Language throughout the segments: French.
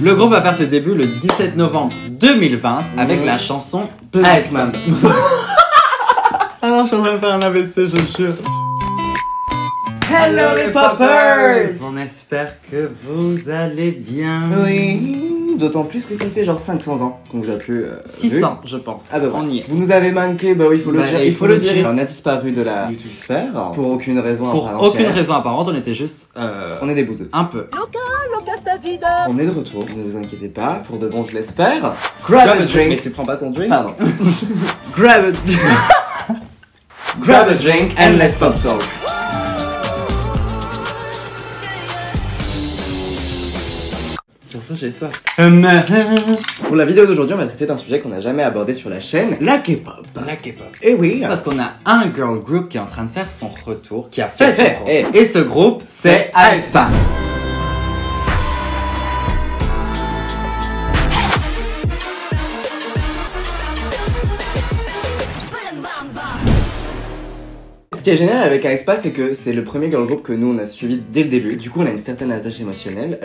Le groupe va faire ses débuts le 17 novembre 2020 avec la chanson Black Mamba. Ah non, je suis en train de faire un AVC, je jure. Hello les poppers! On espère que vous allez bien. Oui, d'autant plus que ça fait genre 500 ans qu'on vous a plus 600 je pense. Ah bah on y est. Vous nous avez manqué, bah oui, il faut le dire. Il faut le dire. On a disparu de la YouTube sphère pour aucune raison Pour apparente. aucune raison apparente, on était juste on est des bouseuses. un peu. On est de retour, ne vous inquiétez pas, pour de bon je l'espère. Grab a Mais drink. tu prends pas ton drink? Pardon. Grab a... Grab a drink and let's pop talk. Sur ça, j'ai soif. Pour la vidéo d'aujourd'hui, on va traiter d'un sujet qu'on n'a jamais abordé sur la chaîne, la K-pop. La K-pop. Et oui, Parce qu'on a un girl group qui est en train de faire son retour, qui a fait son retour. Eh. Et ce groupe, c'est aespa. ce qui est génial avec aespa, c'est que c'est le premier girl group que nous on a suivi dès le début. Du coup, on a une certaine attache émotionnelle.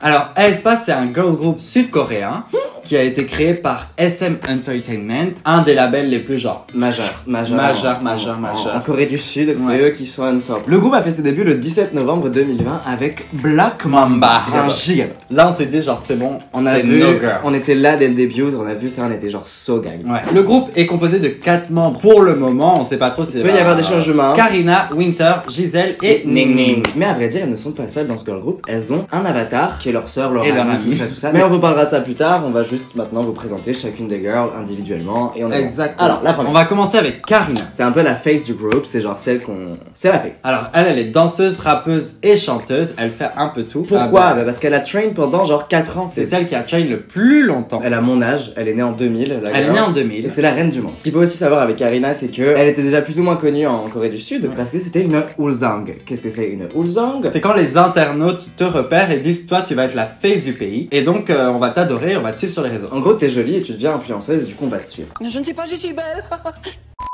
Alors, aespa, c'est un girl group sud-coréen qui a été créé par SM Entertainment, un des labels les plus genre Majeur. En Corée du Sud, c'est eux qui sont on top. Le groupe a fait ses débuts le 17 novembre 2020 avec Black Mamba, un giga. Là, on s'est dit genre c'est bon, On a c'est vu, no girl. on était là dès le début, on a vu ça, on était genre so gang. Ouais. Le groupe est composé de 4 membres pour le moment, on sait pas trop si c'est Il peut y avoir des changements. Karina, Winter, Giselle et Ning Ning. Mais à vrai dire, elles ne sont pas seules dans ce girl group. Elles ont un avatar qui est leur sœur, leur Et leur amie, amie. tout ça. Mais on vous parlera de ça plus tard. On va juste maintenant vous présenter chacune des girls individuellement et on est Exactement. Alors, la première. On va commencer avec Karina. C'est un peu la face du groupe. C'est genre celle qu'on. C'est la face. Alors, elle est danseuse, rappeuse et chanteuse. Elle fait un peu tout. Pourquoi Parce qu'elle a train pendant genre 4 ans. C'est celle qui a train le plus longtemps. Elle a mon âge. Elle est née en 2000. Elle est née en 2000. Et c'est la reine du monde. Ce qu'il faut aussi savoir avec Karina, c'est que elle était déjà plus ou moins connue en Corée du Sud parce que c'était une Ulzang. Qu'est-ce que c'est une Ulzang? C'est quand les internautes te repèrent et disent toi tu vas être la face du pays et donc on va t'adorer, on va te suivre sur les réseaux. En gros, t'es jolie et tu deviens influenceuse et du coup on va te suivre. Je ne sais pas, je suis belle.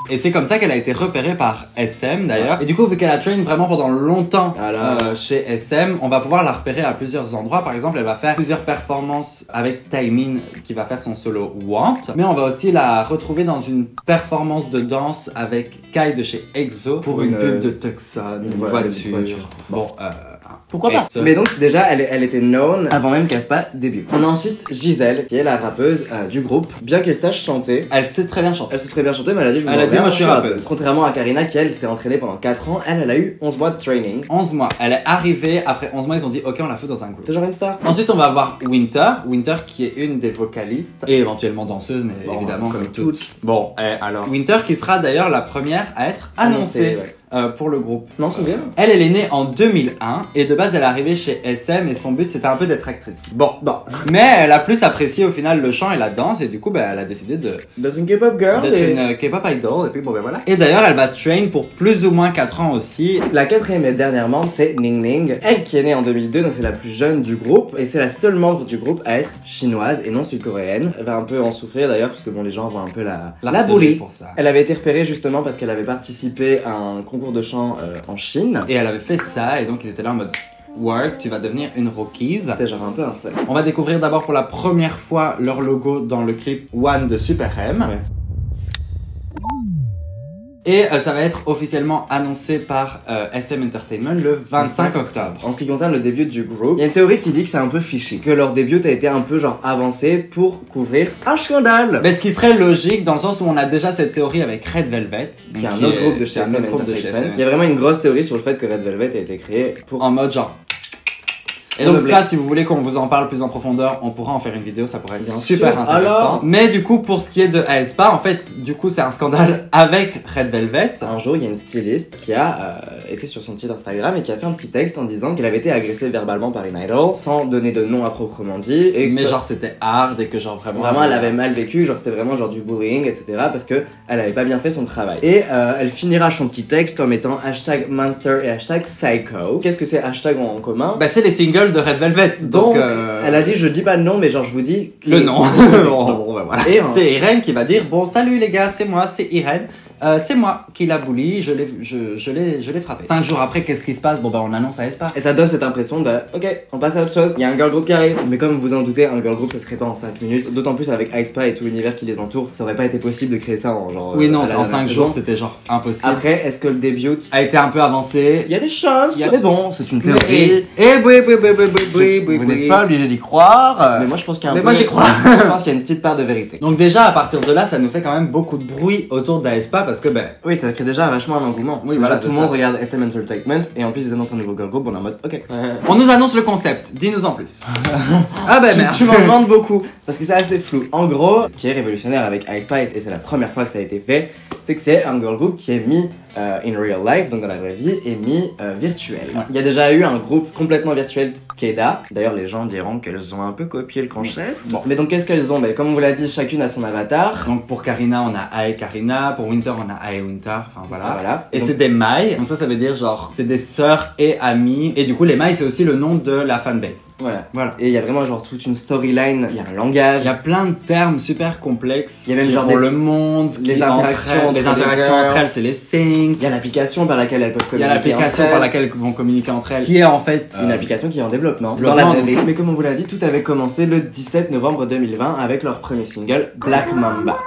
Et c'est comme ça qu'elle a été repérée par SM d'ailleurs. Et du coup, vu qu'elle a train vraiment pendant longtemps chez SM, on va pouvoir la repérer à plusieurs endroits. Par exemple, elle va faire plusieurs performances avec Taemin qui va faire son solo Want. Mais on va aussi la retrouver dans une performance de danse avec Kai de chez EXO pour une pub de Tucson, une voiture. Bon, pourquoi pas? Mais donc déjà elle était known avant même qu'aespa débute. On a ensuite Giselle qui est la rappeuse du groupe. Bien qu'elle sache chanter, elle sait très bien chanter. Elle sait très bien chanter mais elle a dit moi je suis rappeuse. Contrairement à Karina qui elle s'est entraînée pendant 4 ans, elle a eu 11 mois de training. 11 mois. Elle est arrivée après 11 mois, ils ont dit ok on la fout dans un groupe. C'est genre une star. Ensuite on va avoir Winter qui est une des vocalistes et éventuellement danseuse mais évidemment comme toutes. Bon alors Winter qui sera d'ailleurs la première à être annoncée. Pour le groupe. Je m'en souviens. Elle est née en 2001 et de base elle est arrivée chez SM et son but c'était un peu d'être actrice. Bon. Mais elle a plus apprécié au final le chant et la danse et du coup elle a décidé d'être une K-pop girl. D'être une K-pop idol et puis bon voilà. Et d'ailleurs elle va train pour plus ou moins 4 ans aussi. La quatrième et dernière membre c'est Ning Ning. Elle qui est née en 2002 donc c'est la plus jeune du groupe et c'est la seule membre du groupe à être chinoise et non sud-coréenne. Elle va un peu en souffrir d'ailleurs parce que bon les gens voient un peu la bully pour ça. Elle avait été repérée justement parce qu'elle avait participé à un concours de chant en Chine. Et elle avait fait ça et donc ils étaient là en mode work, tu vas devenir une rookies. C'était genre un peu un slap. On va découvrir d'abord pour la première fois leur logo dans le clip One de Super M. Ouais. Et ça va être officiellement annoncé par SM Entertainment le 25 octobre. En ce qui concerne le début du groupe, il y a une théorie qui dit que c'est un peu fiché, que leur début a été un peu genre avancé pour couvrir un scandale. Mais ce qui serait logique dans le sens où on a déjà cette théorie avec Red Velvet, qui est un autre groupe de chez SM Entertainment. Il y a vraiment une grosse théorie sur le fait que Red Velvet a été créé pour en mode genre. Et donc ça, si vous voulez qu'on vous en parle plus en profondeur, on pourra en faire une vidéo, ça pourrait être super intéressant. Alors... Mais du coup, pour ce qui est de aespa, en fait, du coup, c'est un scandale avec Red Velvet. Un jour, il y a une styliste qui a été sur son site Instagram et qui a fait un petit texte en disant qu'elle avait été agressée verbalement par une idol, sans donner de nom à proprement dit. Et mais genre, c'était hard et que genre vraiment... Vraiment, elle avait mal vécu, genre c'était vraiment genre du bullying, etc. Parce que elle avait pas bien fait son travail. Et elle finira son petit texte en mettant hashtag monster et hashtag psycho. Qu'est-ce que c'est hashtag en commun? Bah c'est les singles de Red Velvet. Donc elle a dit je dis pas le nom mais genre je vous dis le nom. Bon, bah, voilà. Et c'est Irène qui va dire bon salut les gars c'est moi c'est Irène c'est moi qui l'a bully, je l'ai frappé. 5 jours après, qu'est-ce qui se passe? Bon bah on annonce à aespa. Et ça donne cette impression de ok, on passe à autre chose. Il y a un girl group qui arrive, mais comme vous en doutez, un girl group ça se crée pas en 5 minutes. D'autant plus avec aespa et tout l'univers qui les entoure, ça aurait pas été possible de créer ça en genre. Oui non, en 5 jours c'était genre impossible. Après, est-ce que le début a été un peu avancé? Il y a des chances. Mais bon, c'est une théorie. Vous n'êtes pas obligé d'y croire. Mais moi je pense qu'il y a un peu. Moi j'y crois. Je pense qu'il y a une petite part de vérité. Donc déjà à partir de là, ça nous fait quand même beaucoup de bruit autour d'Aespa parce que ben. Oui, ça crée déjà vachement un engouement. Oui, voilà, tout le monde regarde SM Entertainment et en plus ils annoncent un nouveau girl group, on est en mode ok. On nous annonce le concept, dis-nous en plus. Ah bah merde. Tu m'en demandes beaucoup parce que c'est assez flou. En gros, ce qui est révolutionnaire avec aespa et c'est la première fois que ça a été fait, c'est que c'est un girl group qui est mis in real life, donc dans la vraie vie, et mis virtuel. Ouais. Il y a déjà eu un groupe complètement virtuel, Keda. D'ailleurs, les gens diront qu'elles ont un peu copié le concept. Bon. Mais donc, qu'est-ce qu'elles ont? Comme on vous l'a dit, chacune a son avatar. Donc, pour Karina, on a Ae Karina. Pour Winter, on a Ae Winter. Enfin, voilà. Et donc, c'est des mailles. Donc, ça veut dire genre, c'est des sœurs et amies. Et du coup, les mailles, c'est aussi le nom de la fanbase. Voilà. Et il y a vraiment genre toute une storyline. Il y a un langage. Il y a plein de termes super complexes. Il y a même genre pour le monde, les interactions entre elles, c'est les syncs. Il y a l'application par laquelle elles peuvent communiquer. Il y a l'application par laquelle elles vont communiquer entre elles. Qui est en fait une application qui est en développement. Dans la vraie vie. Mais comme on vous l'a dit, tout avait commencé le 17 novembre 2020 avec leur premier single, Black Mamba.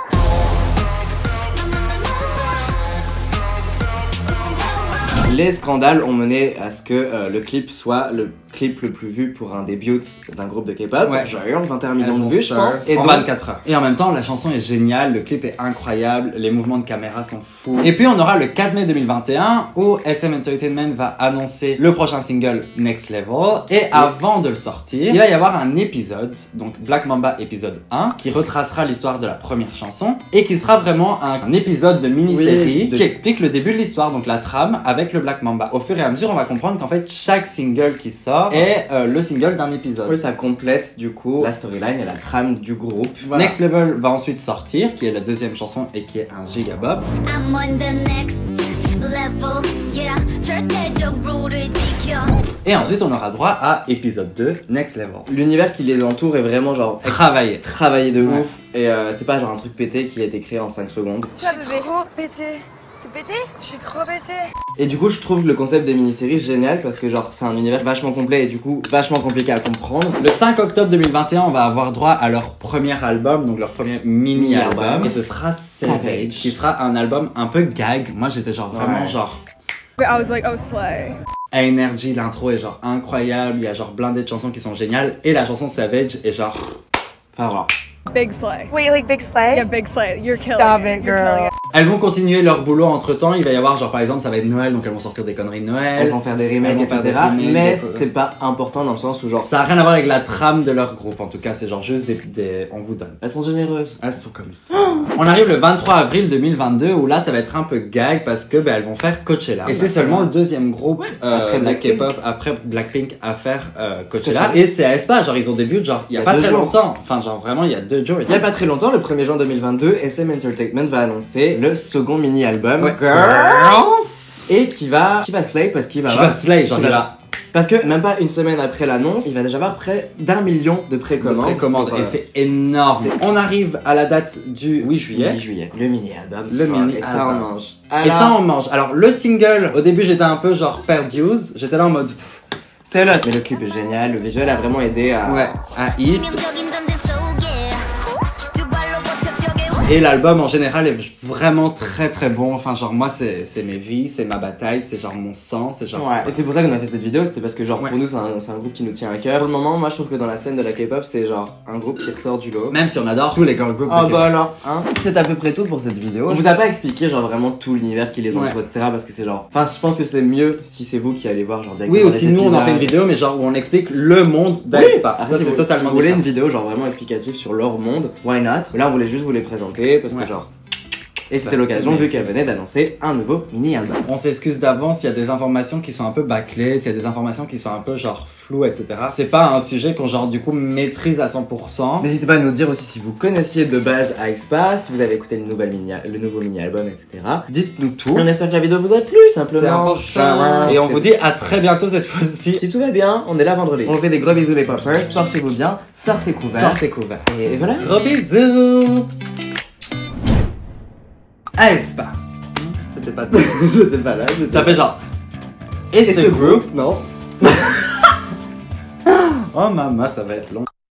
Les scandales ont mené à ce que le clip soit le clip le plus vu pour un début d'un groupe de K-pop. Ouais. Genre 21 millions de vues, je pense. Et en 24 heures. Et en même temps, la chanson est géniale, le clip est incroyable, les mouvements de caméra sont fous. Et puis on aura le 4 mai 2021 où SM Entertainment va annoncer le prochain single Next Level. Et avant de le sortir, il va y avoir un épisode, donc Black Mamba épisode 1, qui retracera l'histoire de la première chanson et qui sera vraiment un épisode de mini-série qui explique le début de l'histoire, donc la trame avec le Black Mamba. Au fur et à mesure, on va comprendre qu'en fait, chaque single qui sort est le single d'un épisode. Oui, ça complète du coup la storyline et la trame du groupe. Voilà. Next Level va ensuite sortir, qui est la deuxième chanson et qui est un gigabob. Et ensuite, on aura droit à épisode 2, Next Level. L'univers qui les entoure est vraiment genre travaillé de ouf. Et c'est pas genre un truc pété qui a été créé en 5 secondes. Je suis trop pété. T'es pété? Je suis trop pété. Et du coup, je trouve le concept des mini-séries génial parce que genre c'est un univers vachement complet et du coup vachement compliqué à comprendre. Le 5 octobre 2021, on va avoir droit à leur premier album, donc leur premier mini-album. Et ce sera Savage, qui sera un album un peu gag. Moi, j'étais genre vraiment genre... But I was like, oh, slay. Energy, l'intro est genre incroyable, il y a genre blindé de chansons qui sont géniales. Et la chanson Savage est genre... Enfin genre... Big slay. Wait, like big slay? Yeah, big slay. You're killing Stop it. it, girl. Elles vont continuer leur boulot entre temps. Il va y avoir genre par exemple ça va être Noël, donc elles vont sortir des conneries de Noël. Elles vont faire des remakes, etc. Mais c'est pas important dans le sens où genre... Ça a rien à voir avec la trame de leur groupe en tout cas. C'est genre juste on vous donne. Elles sont généreuses. Elles sont comme ça. On arrive le 23 avril 2022 où là ça va être un peu gag parce que elles vont faire Coachella. Et c'est seulement le deuxième groupe de K-pop après Blackpink à faire Coachella. Et c'est aespa, genre ils ont débuté genre il y a pas très longtemps. Enfin genre vraiment il y a 2 jours. Il y a pas très longtemps, le 1er juin 2022, SM Entertainment va annoncer le second mini-album Girls et qui va slay parce qu'il va parce que même pas une semaine après l'annonce, il va déjà avoir près d'1 million de précommandes. Et c'est énorme. On arrive à la date du 8 juillet. 8 juillet. Le mini-album. Et ça on mange. Et ça on mange. Alors le single, au début j'étais un peu genre perdu. J'étais là en mode... C'est l'autre. Mais le clip est génial, le visuel a vraiment aidé à hit. Et l'album en général est vraiment très très bon. Enfin genre moi c'est mes vies, c'est ma bataille, c'est genre mon sang, c'est genre... Et c'est pour ça qu'on a fait cette vidéo, c'était parce que genre pour nous c'est un groupe qui nous tient à cœur. Pour le moment, moi je trouve que dans la scène de la K-pop c'est genre un groupe qui ressort du lot. Même si on adore tous les girl groups de K-pop. Bah alors, hein. C'est à peu près tout pour cette vidéo. On vous a pas expliqué genre vraiment tout l'univers qui les entoure, etc. Parce que c'est genre... Enfin je pense que c'est mieux si c'est vous qui allez voir genre directement. Oui aussi nous on en fait une vidéo mais genre où on explique le monde d'Aespa. Ça c'est totalement si vous voulez une vidéo genre vraiment explicative sur leur monde, why not. Là on voulait juste vous les présenter parce que genre... Et c'était l'occasion vu qu'elle venait d'annoncer un nouveau mini-album. On s'excuse d'avance, il y a des informations qui sont un peu bâclées, s'il y a des informations qui sont un peu genre floues, etc. C'est pas un sujet qu'on genre du coup maîtrise à 100%. N'hésitez pas à nous dire aussi si vous connaissiez de base aespa, si vous avez écouté le nouveau mini-album, etc. Dites-nous tout. On espère que la vidéo vous a plu simplement. C'est important. Et on vous dit à très bientôt cette fois-ci. Si tout va bien, on est là vendredi. On vous fait des gros bisous les poppers, portez-vous bien, sortez couverts. Et voilà. Gros bisous. Aespa. T'étais pas J'étais pas là. T'as fait genre. Et ce groupe, non. Oh maman, ça va être long.